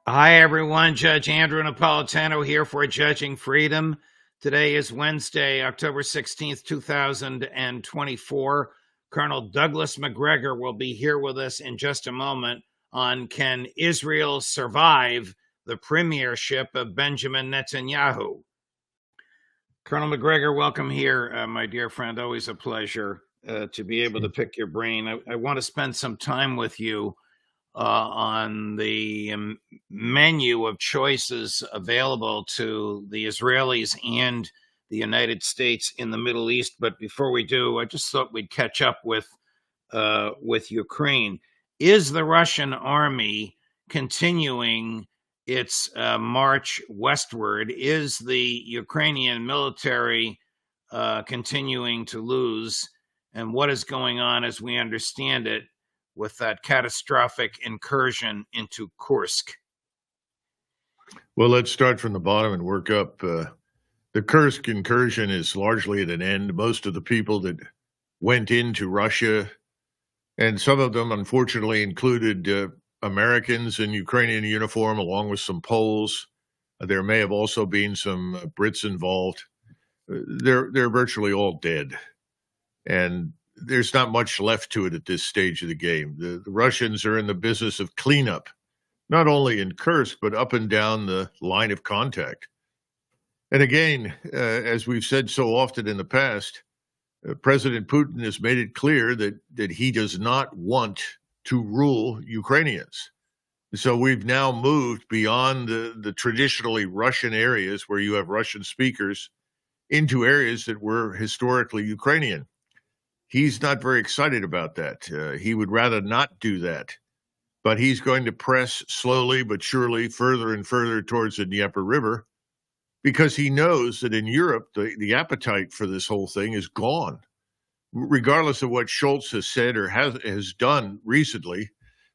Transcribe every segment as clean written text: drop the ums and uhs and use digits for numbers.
Hi, everyone. Judge Andrew Napolitano here for Judging Freedom. Today is Wednesday, October 16th, 2024. Colonel Douglas Macgregor will be here with us in just a moment on Can Israel Survive the Premiership of Benjamin Netanyahu? Colonel Macgregor, welcome here, my dear friend. Always a pleasure to be able to pick your brain. I want to spend some time with you on the menu of choices available to the Israelis and the United States in the Middle East. But before we do, I just thought we'd catch up with Ukraine. Is the Russian army continuing its march westward? Is the Ukrainian military continuing to lose? And what is going on, as we understand it, with that catastrophic incursion into Kursk? Well, let's start from the bottom and work up. The Kursk incursion is largely at an end. Most of the people that went into Russia, and some of them unfortunately included Americans in Ukrainian uniform, along with some Poles. There may have also been some Brits involved. They're virtually all dead. And there's not much left to it at this stage of the game. The Russians are in the business of cleanup, not only in Kursk, but up and down the line of contact. And again, as we've said so often in the past, President Putin has made it clear that he does not want to rule Ukrainians. So we've now moved beyond the traditionally Russian areas where you have Russian speakers into areas that were historically Ukrainian. He's not very excited about that. He would rather not do that. But he's going to press slowly but surely further and further towards the Dnieper River because he knows that in Europe, the appetite for this whole thing is gone. Regardless of what Scholz has said or has done recently,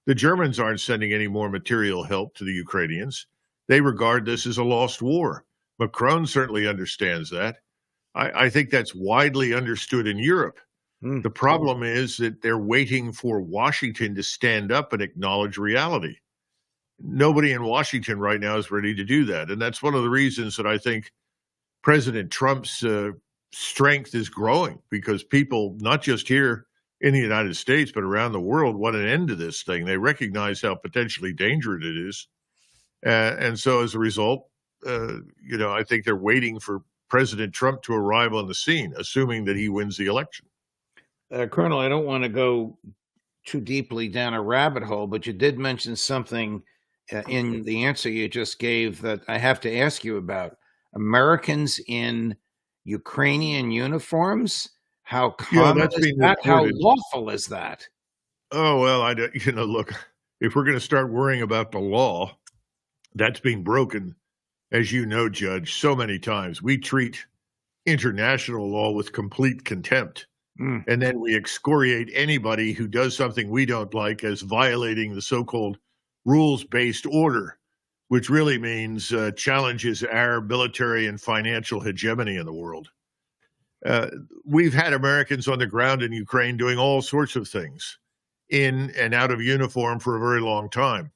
the Germans aren't sending any more material help to the Ukrainians. They regard this as a lost war. Macron certainly understands that. I think that's widely understood in Europe. The problem is that they're waiting for Washington to stand up and acknowledge reality. Nobody in Washington right now is ready to do that. And that's one of the reasons that I think President Trump's strength is growing, because people, not just here in the United States, but around the world, want an end to this thing. They recognize how potentially dangerous it is. And so as a result, I think they're waiting for President Trump to arrive on the scene, assuming that he wins the election. Colonel, I don't want to go too deeply down a rabbit hole, but you did mention something in the answer you just gave that I have to ask you about. Americans in Ukrainian uniforms? How common is that? How lawful is that? Oh, well, look, if we're going to start worrying about the law, that's being broken, as you know, Judge, so many times. We treat international law with complete contempt. And then we excoriate anybody who does something we don't like as violating the so-called rules-based order, which really means challenges our military and financial hegemony in the world. We've had Americans on the ground in Ukraine doing all sorts of things in and out of uniform for a very long time.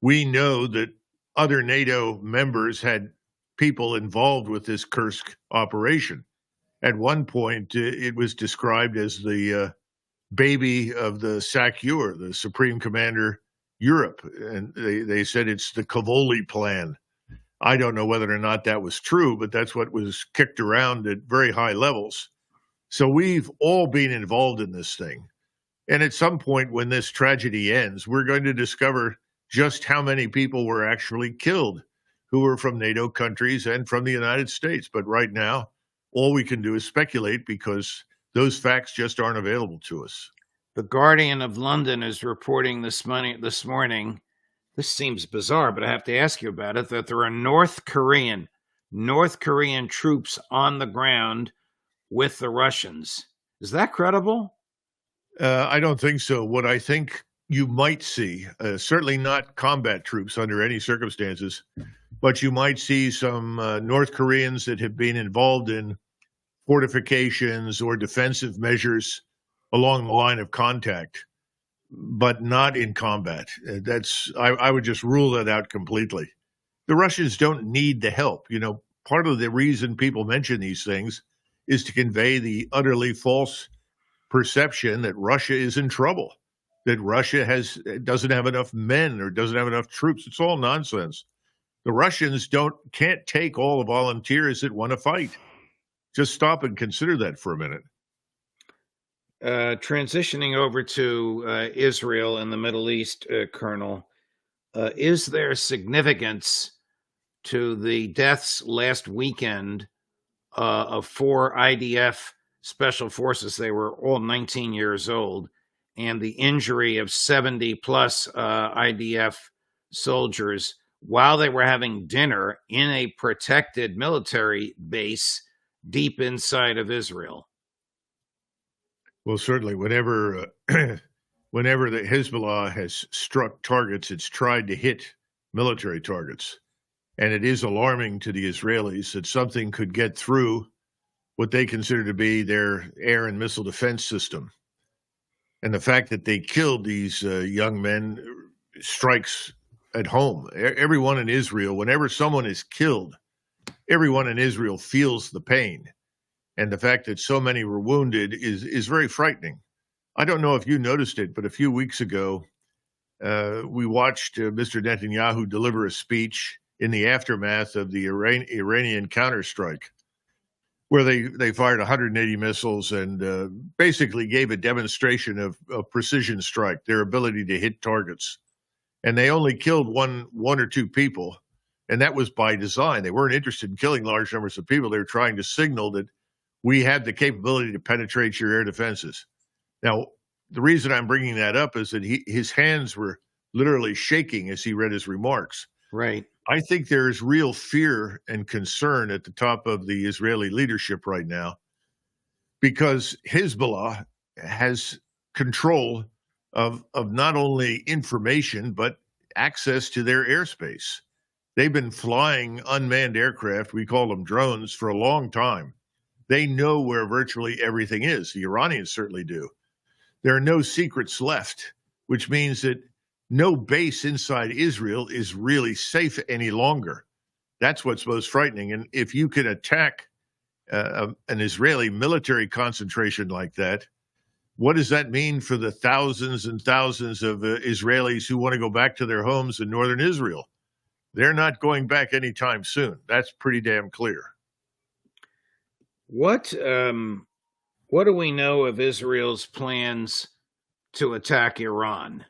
We know that other NATO members had people involved with this Kursk operation. At one point, it was described as the baby of the SACEUR, the Supreme Commander Europe. And they said it's the Cavoli plan. I don't know whether or not that was true, but that's what was kicked around at very high levels. So we've all been involved in this thing. And at some point when this tragedy ends, we're going to discover just how many people were actually killed who were from NATO countries and from the United States. But right now, all we can do is speculate because those facts just aren't available to us. The Guardian of London is reporting this morning, this seems bizarre, but I have to ask you about it, that there are North Korean troops on the ground with the Russians. Is that credible? I don't think so. What I think you might see, certainly not combat troops under any circumstances, but you might see some North Koreans that have been involved in fortifications or defensive measures along the line of contact but not in combat. I would just rule that out completely. The Russians don't need the help. Part of the reason people mention these things is to convey the utterly false perception that Russia is in trouble, that Russia doesn't have enough men or doesn't have enough troops. It's all nonsense. The Russians can't take all the volunteers that want to fight. Just stop and consider that for a minute. Transitioning over to Israel and the Middle East, Colonel, is there significance to the deaths last weekend of 4 IDF special forces? They were all 19 years old, and the injury of 70 plus IDF soldiers while they were having dinner in a protected military base deep inside of Israel. Well, certainly, whenever the Hezbollah has struck targets, it's tried to hit military targets. And it is alarming to the Israelis that something could get through what they consider to be their air and missile defense system. And the fact that they killed these young men strikes at home. Everyone in Israel, whenever someone is killed, everyone in Israel feels the pain. And the fact that so many were wounded is very frightening. I don't know if you noticed it, but a few weeks ago, we watched Mr. Netanyahu deliver a speech in the aftermath of the Iranian counterstrike, where they fired 180 missiles and basically gave a demonstration of precision strike, their ability to hit targets. And they only killed one or two people, and that was by design. They weren't interested in killing large numbers of people. They were trying to signal that we had the capability to penetrate your air defenses. Now, the reason I'm bringing that up is that his hands were literally shaking as he read his remarks. Right. I think there is real fear and concern at the top of the Israeli leadership right now because Hezbollah has control of not only information, but access to their airspace. They've been flying unmanned aircraft, we call them drones, for a long time. They know where virtually everything is. The Iranians certainly do. There are no secrets left, which means that no base inside Israel is really safe any longer. That's what's most frightening. And if you can attack an Israeli military concentration like that, what does that mean for the thousands and thousands of Israelis who want to go back to their homes in northern Israel? They're not going back anytime soon. That's pretty damn clear. What do we know of Israel's plans to attack Iran?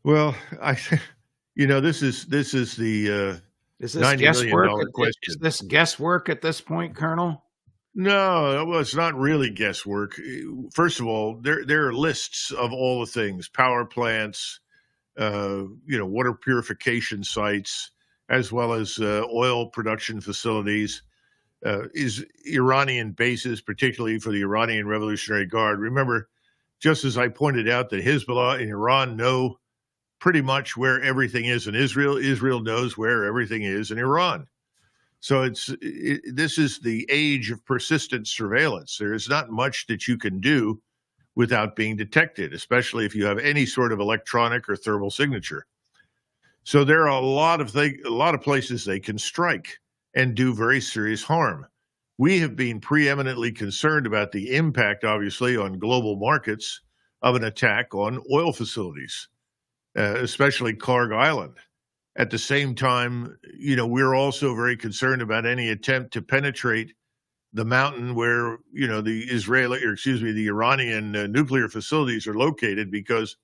Well, this is the is this $90 million question. Is this guesswork at this point, Colonel? No, well, it's not really guesswork. First of all, there are lists of all the things: power plants, water purification sites, as well as oil production facilities. Is Iranian bases, particularly for the Iranian Revolutionary Guard. Remember, just as I pointed out that Hezbollah and Iran know pretty much where everything is in Israel, Israel knows where everything is in Iran. So this is the age of persistent surveillance. There is not much that you can do without being detected, especially if you have any sort of electronic or thermal signature. So there are a lot of places they can strike and do very serious harm. We have been preeminently concerned about the impact, obviously, on global markets of an attack on oil facilities, especially Karg Island. At the same time, we're also very concerned about any attempt to penetrate the mountain where, the Iranian nuclear facilities are located, because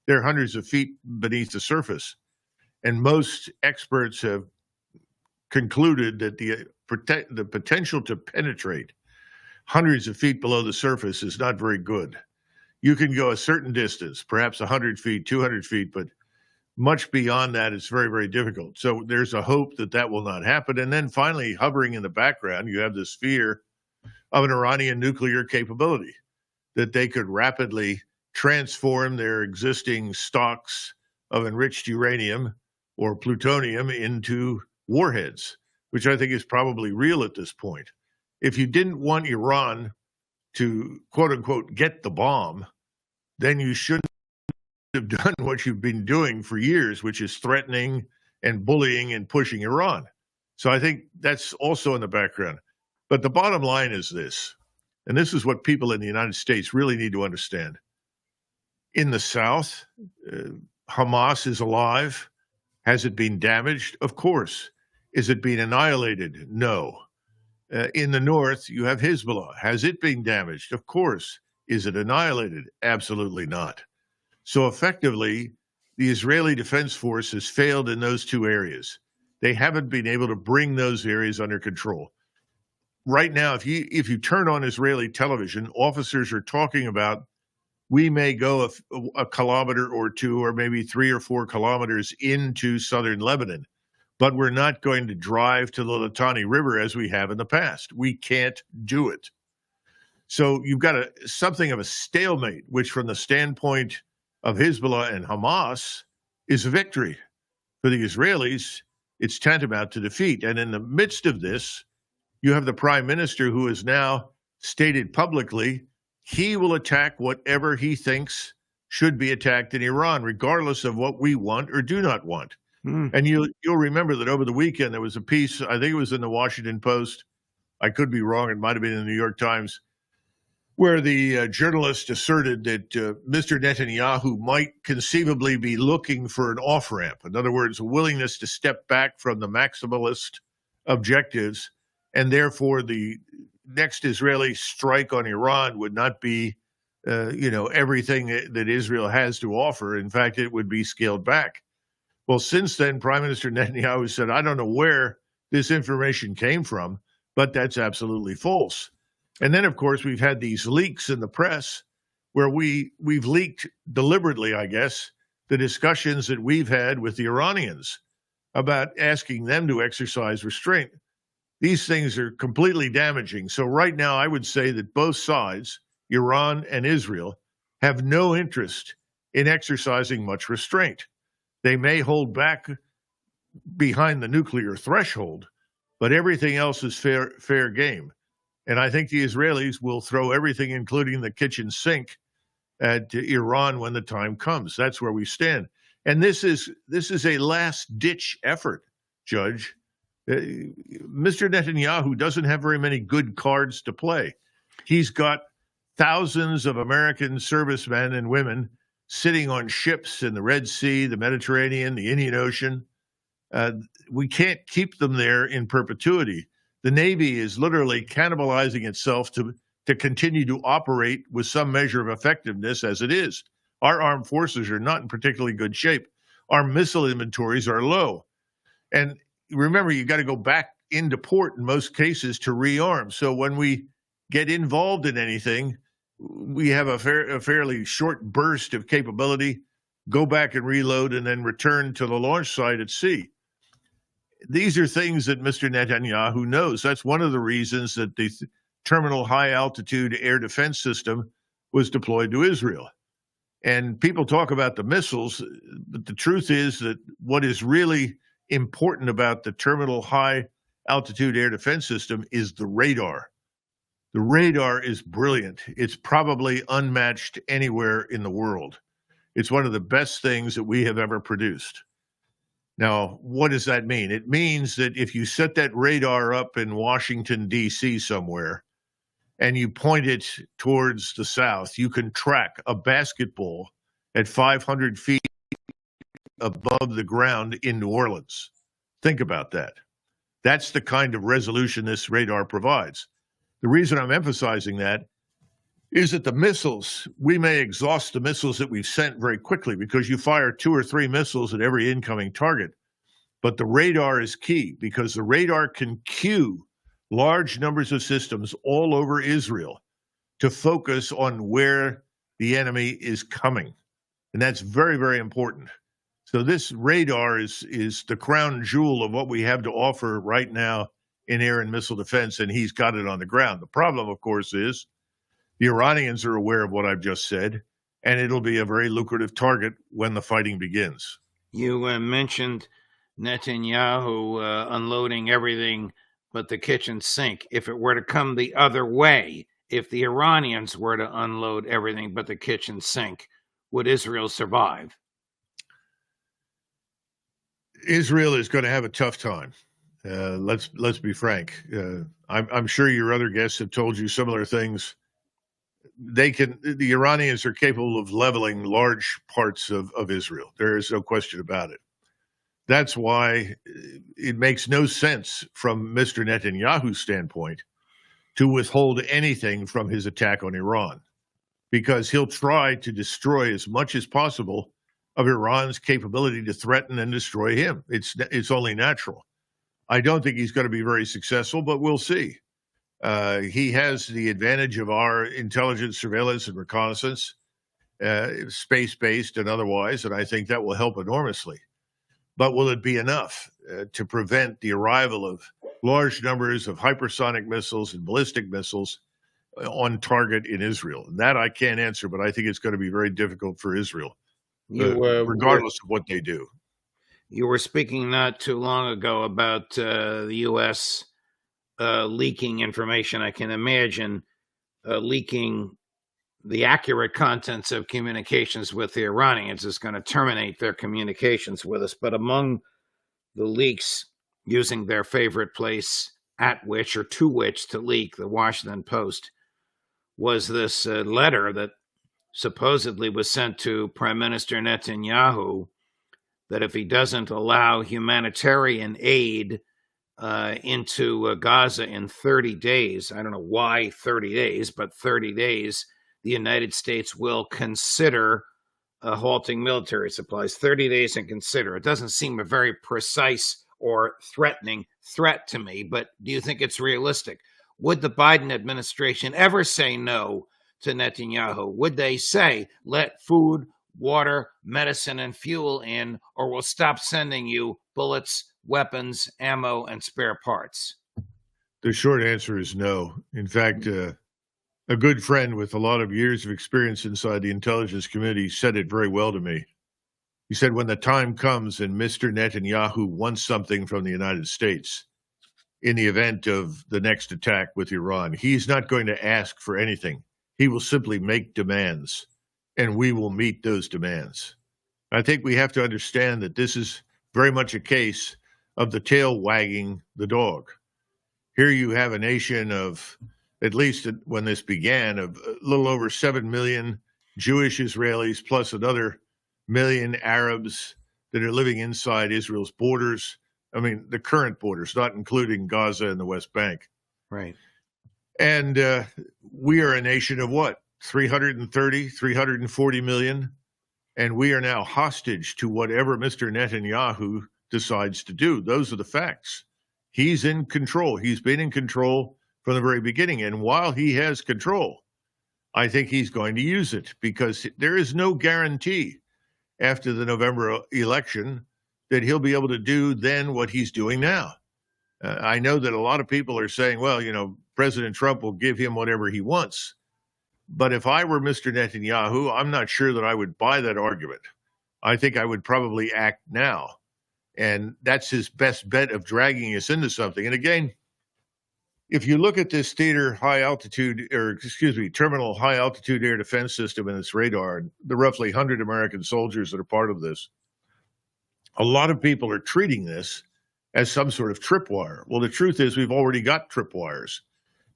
they're hundreds of feet beneath the surface. And most experts have concluded that the potential to penetrate hundreds of feet below the surface is not very good. You can go a certain distance, perhaps 100 feet, 200 feet, but much beyond that, it's very, very difficult. So there's a hope that will not happen. And then finally, hovering in the background, you have this fear of an Iranian nuclear capability, that they could rapidly transform their existing stocks of enriched uranium or plutonium into warheads, which I think is probably real at this point. If you didn't want Iran to, quote unquote, get the bomb, then you shouldn't have done what you've been doing for years, which is threatening and bullying and pushing Iran. So I think that's also in the background. But the bottom line is this, and this is what people in the United States really need to understand. In the South, Hamas is alive. Has it been damaged? Of course. Is it being annihilated? No. In the North, you have Hezbollah. Has it been damaged? Of course. Is it annihilated? Absolutely not. So effectively, the Israeli Defense Force has failed in those two areas. They haven't been able to bring those areas under control. Right now, if you turn on Israeli television, officers are talking about we may go a kilometer or two, or maybe 3 or 4 kilometers into southern Lebanon, but we're not going to drive to the Litani River as we have in the past. We can't do it. So you've got something of a stalemate, which from the standpoint of Hezbollah and Hamas is a victory. For the Israelis, it's tantamount to defeat. And in the midst of this, you have the prime minister who has now stated publicly he will attack whatever he thinks should be attacked in Iran, regardless of what we want or do not want. And you'll remember that over the weekend, there was a piece, I think it was in the Washington Post. I could be wrong. It might have been in the New York Times, where the journalist asserted that Mr. Netanyahu might conceivably be looking for an off-ramp. In other words, a willingness to step back from the maximalist objectives, and therefore the next Israeli strike on Iran would not be, everything that Israel has to offer. In fact, it would be scaled back. Well, since then, Prime Minister Netanyahu said, I don't know where this information came from, but that's absolutely false. And then, of course, we've had these leaks in the press where we've leaked deliberately, I guess, the discussions that we've had with the Iranians about asking them to exercise restraint. These things are completely damaging. So right now, I would say that both sides, Iran and Israel, have no interest in exercising much restraint. They may hold back behind the nuclear threshold, but everything else is fair game. And I think the Israelis will throw everything, including the kitchen sink, at Iran when the time comes. That's where we stand. And this is a last-ditch effort, Judge. Mr. Netanyahu doesn't have very many good cards to play. He's got thousands of American servicemen and women sitting on ships in the Red Sea, the Mediterranean, the Indian Ocean. We can't keep them there in perpetuity. The Navy is literally cannibalizing itself to continue to operate with some measure of effectiveness as it is. Our armed forces are not in particularly good shape. Our missile inventories are low. And remember, you got to go back into port in most cases to rearm. So when we get involved in anything, we have a fairly short burst of capability, go back and reload, and then return to the launch site at sea. These are things that Mr. Netanyahu knows. That's one of the reasons that the Terminal High Altitude Air Defense System was deployed to Israel. And people talk about the missiles, but the truth is that what is really important about the Terminal High Altitude Air Defense System is the radar. The radar is brilliant. It's probably unmatched anywhere in the world. It's one of the best things that we have ever produced. Now, what does that mean? It means that if you set that radar up in Washington, D.C. somewhere, and you point it towards the south, you can track a basketball at 500 feet above the ground in New Orleans. Think about that. That's the kind of resolution this radar provides. The reason I'm emphasizing that is that the missiles, we may exhaust the missiles that we've sent very quickly because you fire 2 or 3 missiles at every incoming target. But the radar is key because the radar can cue large numbers of systems all over Israel to focus on where the enemy is coming. And that's very, very important. So this radar is the crown jewel of what we have to offer right now in air and missile defense, and he's got it on the ground. The problem, of course, is the Iranians are aware of what I've just said, and it'll be a very lucrative target when the fighting begins. You mentioned Netanyahu unloading everything but the kitchen sink. If it were to come the other way, if the Iranians were to unload everything but the kitchen sink, would Israel survive? Israel is going to have a tough time. Let's be frank. I'm sure your other guests have told you similar things. The Iranians are capable of leveling large parts of Israel. There is no question about it. That's why it makes no sense from Mr. Netanyahu's standpoint to withhold anything from his attack on Iran, because he'll try to destroy as much as possible of Iran's capability to threaten and destroy him. It's only natural. I don't think he's going to be very successful, but we'll see. He has the advantage of our intelligence, surveillance, and reconnaissance, space-based and otherwise, and I think that will help enormously. But will it be enough to prevent the arrival of large numbers of hypersonic missiles and ballistic missiles on target in Israel? And that I can't answer, but I think it's going to be very difficult for Israel, regardless of what they do. You were speaking not too long ago about the U.S. Leaking information. I can imagine leaking the accurate contents of communications with the Iranians is going to terminate their communications with us. But among the leaks, using their favorite place at which or to which to leak, the Washington Post, was this letter that supposedly was sent to Prime Minister Netanyahu, that if he doesn't allow humanitarian aid into Gaza in 30 days, I don't know why 30 days, but 30 days, the United States will consider halting military supplies. 30 days and consider. It doesn't seem a very precise or threatening threat to me, but do you think it's realistic? Would the Biden administration ever say no to Netanyahu? Would they say, let food, water, medicine, and fuel in, or we'll stop sending you bullets, weapons, ammo, and spare parts? The short answer is no. In fact, a good friend with a lot of years of experience inside the intelligence community said it very well to me. He said, when the time comes and Mr. Netanyahu wants something from the United States in the event of the next attack with Iran, he's not going to ask for anything. He will simply make demands, and we will meet those demands. I think we have to understand that this is very much a case of the tail wagging the dog. Here you have a nation of, at least when this began, of a little over 7 million Jewish Israelis, plus another million Arabs that are living inside Israel's borders. I mean, the current borders, not including Gaza and the West Bank. Right. And we are a nation of what? 330, 340 million. And we are now hostage to whatever Mr. Netanyahu decides to do. Those are the facts. He's in control. He's been in control from the very beginning. And while he has control, I think he's going to use it, because there is no guarantee after the November election that he'll be able to do then what he's doing now. I know that a lot of people are saying, well, you know, President Trump will give him whatever he wants. But if I were Mr. Netanyahu, I'm not sure that I would buy that argument. I think I would probably act now. And that's his best bet of dragging us into something. And again, if you look at this terminal high altitude air defense system and its radar, the roughly 100 American soldiers that are part of this, a lot of people are treating this as some sort of tripwire. Well, the truth is we've already got tripwires.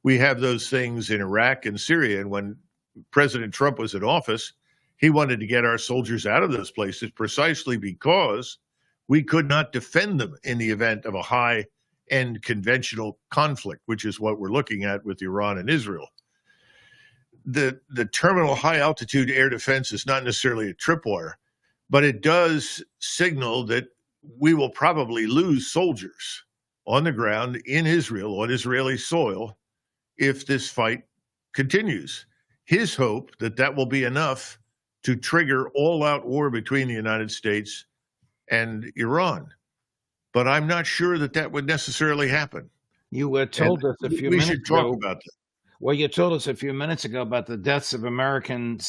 We have those things in Iraq and Syria. And when President Trump was in office, he wanted to get our soldiers out of those places precisely because we could not defend them in the event of a high-end conventional conflict, which is what we're looking at with Iran and Israel. The terminal high-altitude air defense is not necessarily a tripwire, but it does signal that we will probably lose soldiers on the ground in Israel, on Israeli soil, if this fight continues. His hope that will be enough to trigger all-out war between the United States and Iran. But I'm not sure that would necessarily happen. You told us a few minutes ago. We should talk about that. Well, you told us a few minutes ago about the deaths of American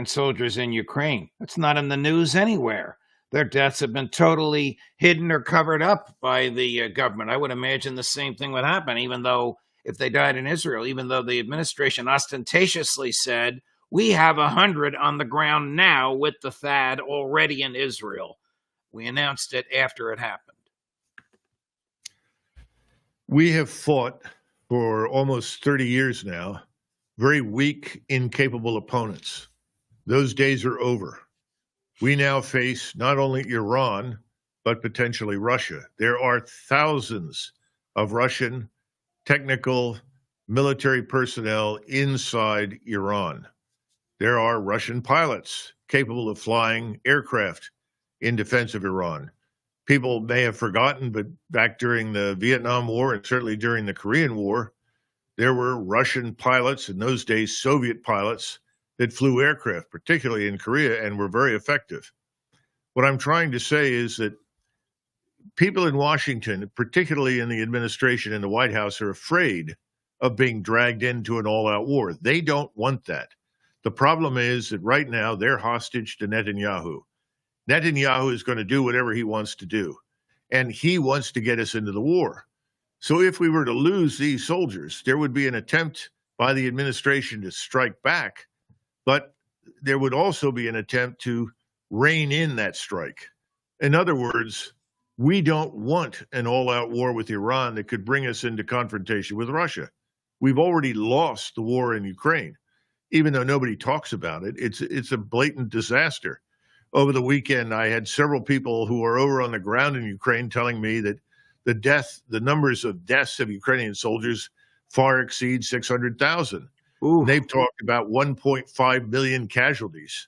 soldiers in Ukraine. It's not in the news anywhere. Their deaths have been totally hidden or covered up by the government. I would imagine the same thing would happen, even though if they died in Israel, even though the administration ostentatiously said, We have 100 on the ground now with the THAAD already in Israel. We announced it after it happened. We have fought for almost 30 years now very weak, incapable opponents. Those days are over. We now face not only Iran, but potentially Russia. There are thousands of Russian technical military personnel inside Iran. There are Russian pilots capable of flying aircraft in defense of Iran. People may have forgotten, but back during the Vietnam War and certainly during the Korean War, there were Russian pilots, in those days Soviet pilots, that flew aircraft, particularly in Korea, and were very effective. What I'm trying to say is that people in Washington, particularly in the administration and the White House, are afraid of being dragged into an all-out war. They don't want that. The problem is that right now they're hostage to Netanyahu. Netanyahu is going to do whatever he wants to do, and he wants to get us into the war. So if we were to lose these soldiers, there would be an attempt by the administration to strike back, but there would also be an attempt to rein in that strike. In other words, we don't want an all-out war with Iran that could bring us into confrontation with Russia. We've already lost the war in Ukraine. Even though nobody talks about it, it's a blatant disaster. Over the weekend, I had several people who are over on the ground in Ukraine telling me that the numbers of deaths of Ukrainian soldiers far exceed 600,000. They've talked about 1.5 million casualties.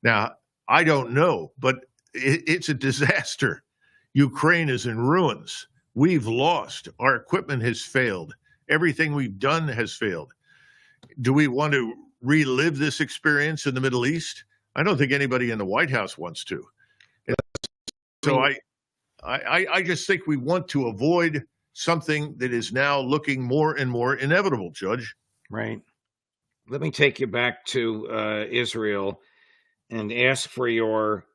Now, I don't know, but it's a disaster. Ukraine is in ruins. We've lost. Our equipment has failed. Everything we've done has failed. Do we want to relive this experience in the Middle East? I don't think anybody in the White House wants to. So I just think we want to avoid something that is now looking more and more inevitable, Judge. Right. Let me take you back to Israel and ask for your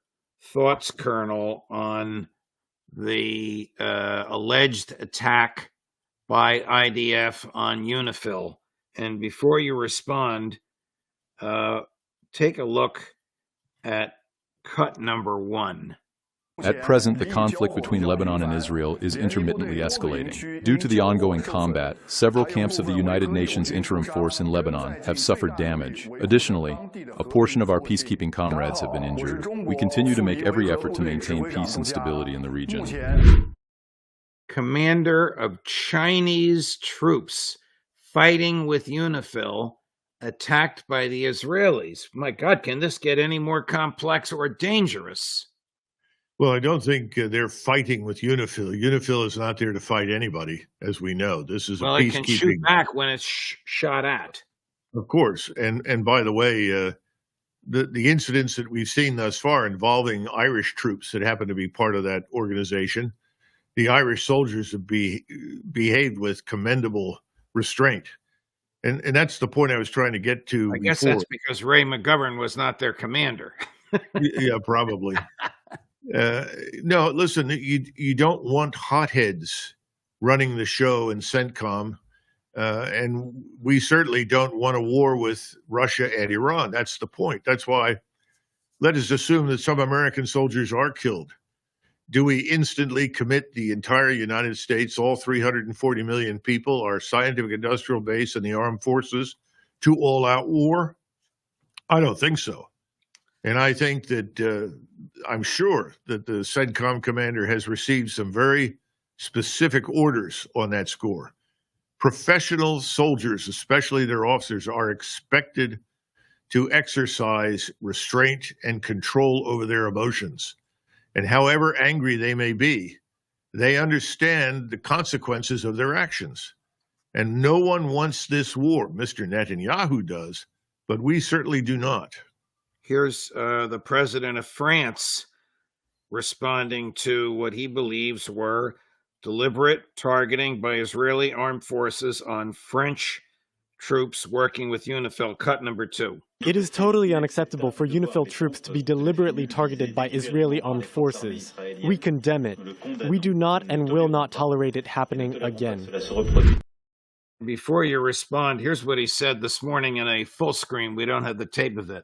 thoughts, Colonel, on the alleged attack by IDF on UNIFIL. And before you respond, take a look at cut number 1. At present, the conflict between Lebanon and Israel is intermittently escalating. Due to the ongoing combat, several camps of the United Nations Interim Force in Lebanon have suffered damage. Additionally, a portion of our peacekeeping comrades have been injured. We continue to make every effort to maintain peace and stability in the region. Commander of Chinese troops fighting with UNIFIL attacked by the Israelis. My God, can this get any more complex or dangerous? Well, I don't think they're fighting with UNIFIL. UNIFIL is not there to fight anybody, as we know. This is a peacekeeping. It can shoot back when it's shot at. Of course. And by the way, the incidents that we've seen thus far involving Irish troops that happen to be part of that organization, the Irish soldiers have behaved with commendable restraint. And that's the point I was trying to get to. I guess that's because Ray McGovern was not their commander. Yeah, probably. No, listen, you don't want hotheads running the show in CENTCOM, and we certainly don't want a war with Russia and Iran. That's the point. That's why let us assume that some American soldiers are killed. Do we instantly commit the entire United States, all 340 million people, our scientific industrial base and the armed forces, to all-out war? I don't think so. And I think that I'm sure that the CENTCOM commander has received some very specific orders on that score. Professional soldiers, especially their officers, are expected to exercise restraint and control over their emotions. And however angry they may be, they understand the consequences of their actions. And no one wants this war. Mr. Netanyahu does, but we certainly do not. Here's the president of France responding to what he believes were deliberate targeting by Israeli armed forces on French troops working with UNIFIL. Cut number 2. It is totally unacceptable for UNIFIL troops to be deliberately targeted by Israeli armed forces. We condemn it. We do not and will not tolerate it happening again. Before you respond, here's what he said this morning in a full screen. We don't have the tape of it.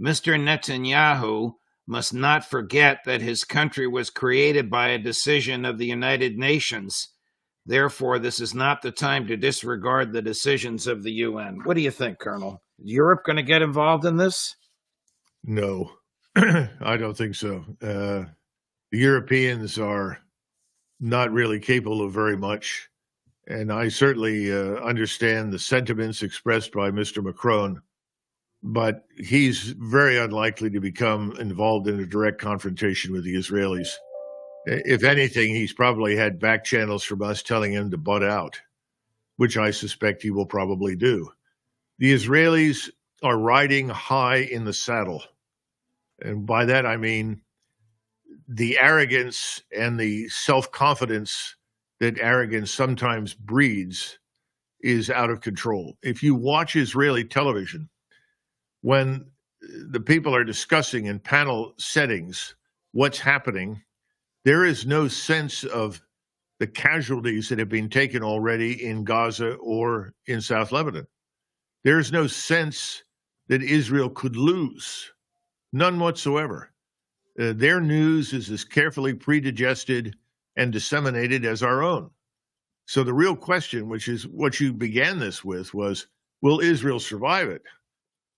Mr. Netanyahu must not forget that his country was created by a decision of the United Nations. Therefore, this is not the time to disregard the decisions of the UN. What do you think, Colonel? Is Europe going to get involved in this? No, I don't think so. The Europeans are not really capable of very much. And I certainly understand the sentiments expressed by Mr. Macron, but he's very unlikely to become involved in a direct confrontation with the Israelis. If anything, he's probably had back channels from us telling him to butt out, which I suspect he will probably do. The Israelis are riding high in the saddle. And by that, I mean the arrogance and the self-confidence that arrogance sometimes breeds is out of control. If you watch Israeli television, when the people are discussing in panel settings what's happening, there is no sense of the casualties that have been taken already in Gaza or in South Lebanon. There's no sense that Israel could lose, none whatsoever. Their news is as carefully predigested and disseminated as our own. So the real question, which is what you began this with, was, will Israel survive it?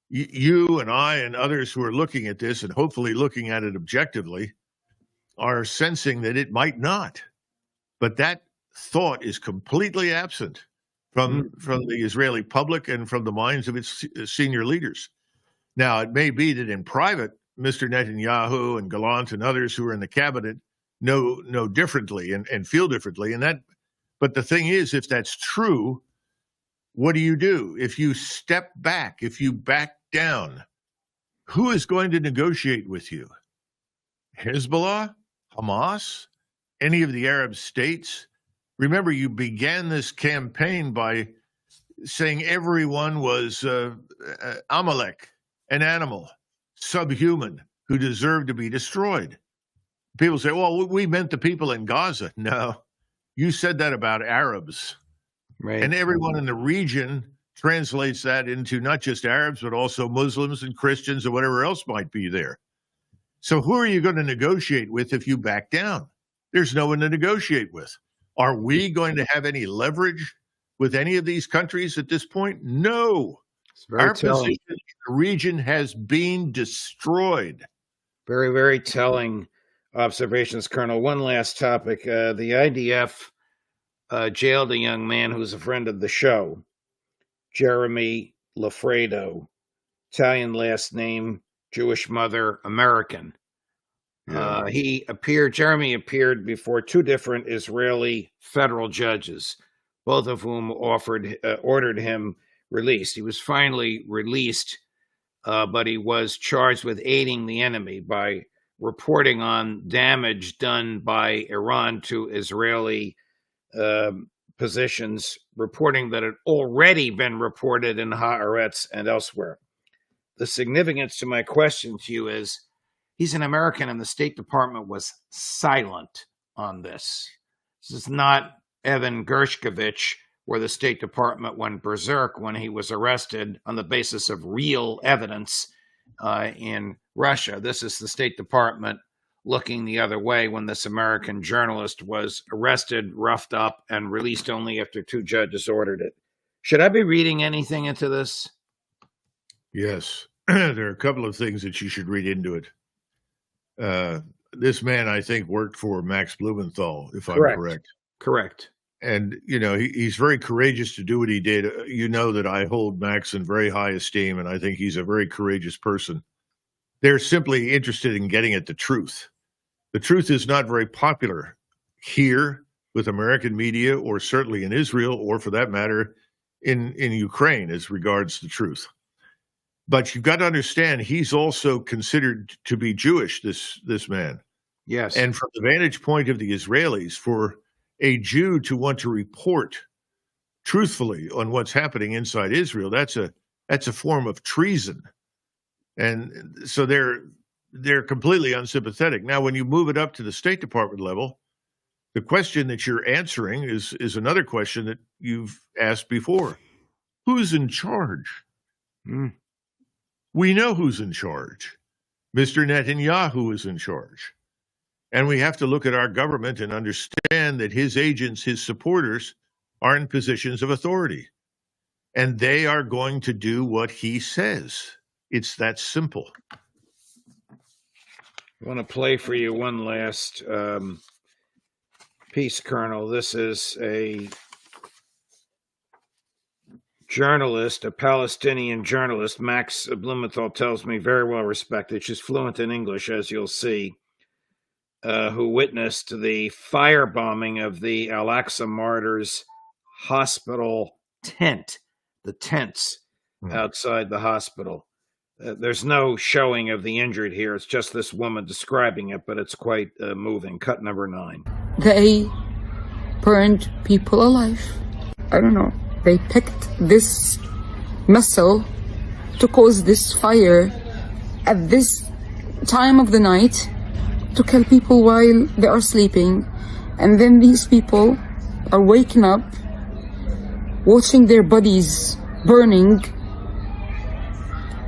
You and I and others who are looking at this and hopefully looking at it objectively are sensing that it might not. But that thought is completely absent from the Israeli public and from the minds of its senior leaders. Now, it may be that in private, Mr. Netanyahu and Gallant and others who are in the cabinet know differently and feel differently. But the thing is, if that's true, what do? If you step back, if you back down, who is going to negotiate with you? Hezbollah? Hamas? Any of the Arab states? Remember, you began this campaign by saying everyone was Amalek, an animal, subhuman, who deserved to be destroyed. People say, well, we meant the people in Gaza. No, you said that about Arabs. Right. And everyone in the region translates that into not just Arabs, but also Muslims and Christians and whatever else might be there. So who are you going to negotiate with if you back down? There's no one to negotiate with. Are we going to have any leverage with any of these countries at this point? No. Our position in the region has been destroyed. Very, very telling observations, Colonel. One last topic. The IDF jailed a young man who's a friend of the show, Jeremy Lafredo, Italian last name, Jewish mother, American. Yeah. Jeremy appeared before two different Israeli federal judges, both of whom ordered him released. He was finally released, but he was charged with aiding the enemy by reporting on damage done by Iran to Israeli positions, reporting that had already been reported in Haaretz and elsewhere. The significance to my question to you is, he's an American and the State Department was silent on this. This is not Evan Gershkovich, where the State Department went berserk when he was arrested on the basis of real evidence in Russia. This is the State Department looking the other way when this American journalist was arrested, roughed up, and released only after two judges ordered it. Should I be reading anything into this? Yes. There are a couple of things that you should read into it. This man, I think, worked for Max Blumenthal, if I'm correct. Correct. And, he's very courageous to do what he did. You know that I hold Max in very high esteem, and I think he's a very courageous person. They're simply interested in getting at the truth. The truth is not very popular here with American media, or certainly in Israel, or for that matter, in Ukraine as regards the truth. But you've got to understand, he's also considered to be Jewish, this man. Yes. And from the vantage point of the Israelis, for a Jew to want to report truthfully on what's happening inside Israel, that's a form of treason. And so they're completely unsympathetic. Now, when you move it up to the State Department level, The question that you're answering is another question that you've asked before. Who's in charge? We know who's in charge. Mr. Netanyahu is in charge. And we have to look at our government and understand that his agents, his supporters, are in positions of authority. And they are going to do what he says. It's that simple. I want to play for you one last piece, Colonel. This is a journalist, a Palestinian journalist, Max Blumenthal tells me, very well respected. She's fluent in English, as you'll see, who witnessed the firebombing of the Al-Aqsa Martyrs hospital tent, the tents outside the hospital. There's no showing of the injured here. It's just this woman describing it, but it's quite moving. Cut number 9. They burned people alive. I don't know. They picked this missile to cause this fire at this time of the night to kill people while they are sleeping. And then these people are waking up, watching their bodies burning,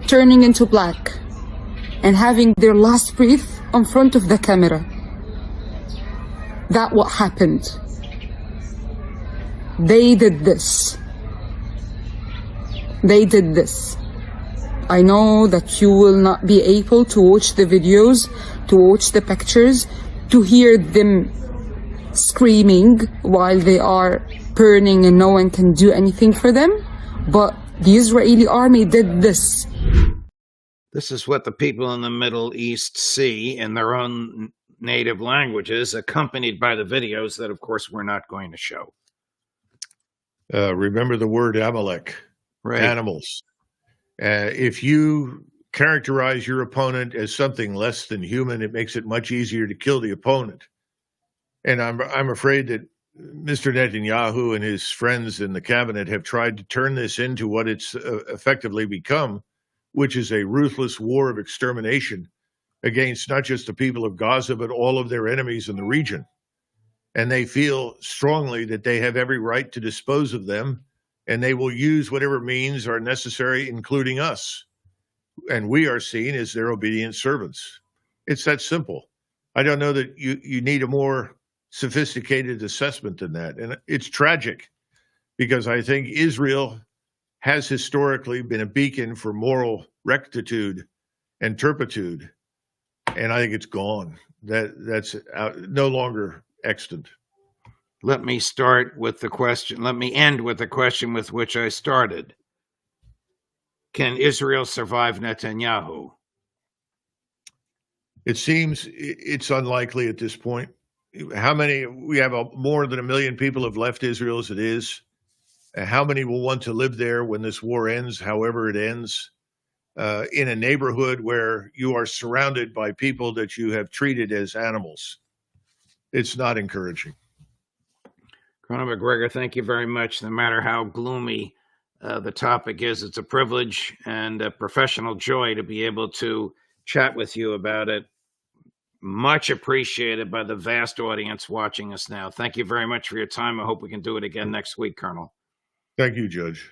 turning into black, and having their last breath in front of the camera. That's what happened. They did this. They did this. I know that you will not be able to watch the videos, to watch the pictures, to hear them screaming while they are burning and no one can do anything for them. But the Israeli army did this. This is what the people in the Middle East see in their own native languages, accompanied by the videos that, of course, we're not going to show. Remember the word Amalek, Right. animals. If you characterize your opponent as something less than human, it makes it much easier to kill the opponent. And I'm afraid that Mr. Netanyahu and his friends in the cabinet have tried to turn this into what it's effectively become, which is a ruthless war of extermination against not just the people of Gaza, but all of their enemies in the region. And they feel strongly that they have every right to dispose of them, and they will use whatever means are necessary, including us. And we are seen as their obedient servants. It's that simple. I don't know that you need a more sophisticated assessment than that. And it's tragic because I think Israel has historically been a beacon for moral rectitude and turpitude. And I think it's gone. That's no longer extant. Let me start with the question. Let me end with the question with which I started. Can Israel survive Netanyahu? It seems it's unlikely at this point. How many? We have more than 1 million people have left Israel as it is. How many will want to live there when this war ends, however it ends, in a neighborhood where you are surrounded by people that you have treated as animals? It's not encouraging. Colonel Macgregor, thank you very much. No matter how gloomy the topic is, it's a privilege and a professional joy to be able to chat with you about it. Much appreciated by the vast audience watching us now. Thank you very much for your time. I hope we can do it again next week, Colonel. Thank you, Judge.